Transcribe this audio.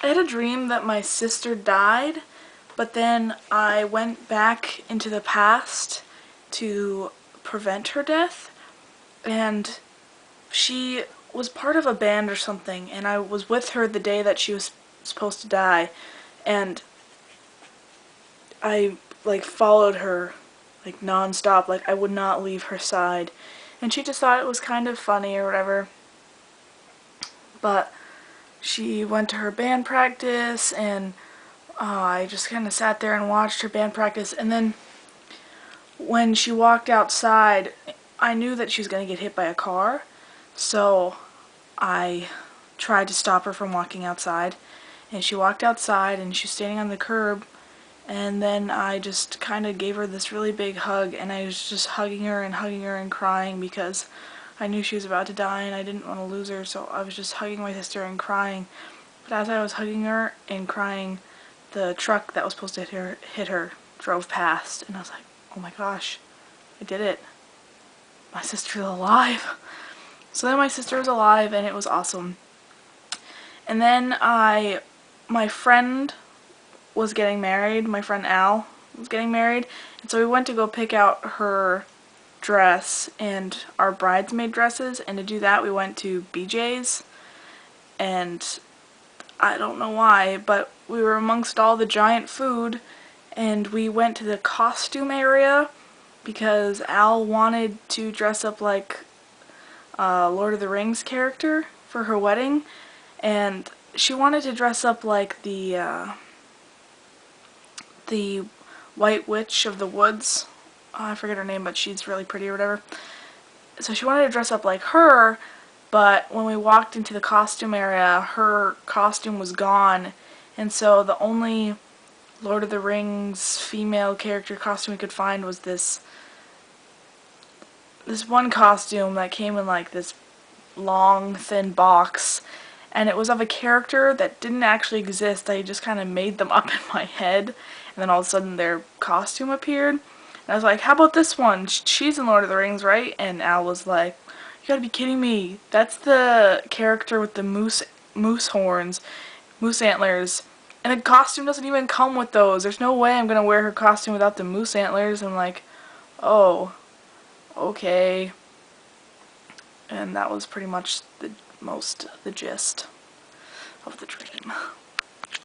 I had a dream that my sister died, but then I went back into the past to prevent her death, and she was part of a band or something, and I was with her the day that she was supposed to die, and I like followed her like non-stop, like I would not leave her side. And she just thought it was kind of funny or whatever. But she went to her band practice, and I just kind of sat there and watched her band practice. And then when she walked outside, I knew that she was going to get hit by a car. So I tried to stop her from walking outside. And she walked outside, and she was standing on the curb. And then I just kind of gave her this really big hug, and I was just hugging her and crying because I knew she was about to die and I didn't want to lose her, so I was just hugging my sister and crying. But as I was hugging her and crying, the truck that was supposed to hit her drove past, and I was like, oh my gosh, I did it. My sister's alive. So then my sister was alive, and it was awesome. And then my friend was getting married, my friend Al was getting married, and so we went to go pick out her dress and our bridesmaid dresses, and to do that we went to BJ's, and I don't know why, but we were amongst all the giant food, and we went to the costume area because Al wanted to dress up like a Lord of the Rings character for her wedding, and she wanted to dress up like the White Witch of the Woods. I forget her name, but she's really pretty or whatever. So she wanted to dress up like her, but when we walked into the costume area, her costume was gone, and so the only Lord of the Rings female character costume we could find was this one costume that came in like this long, thin box, and it was of a character that didn't actually exist. I just kind of made them up in my head, and then all of a sudden their costume appeared. And I was like, how about this one? She's in Lord of the Rings, right? And Al was like, you gotta be kidding me. That's the character with the moose horns, moose antlers. And the costume doesn't even come with those. There's no way I'm gonna wear her costume without the moose antlers. I'm like, oh, okay. And that was pretty much the gist of the dream.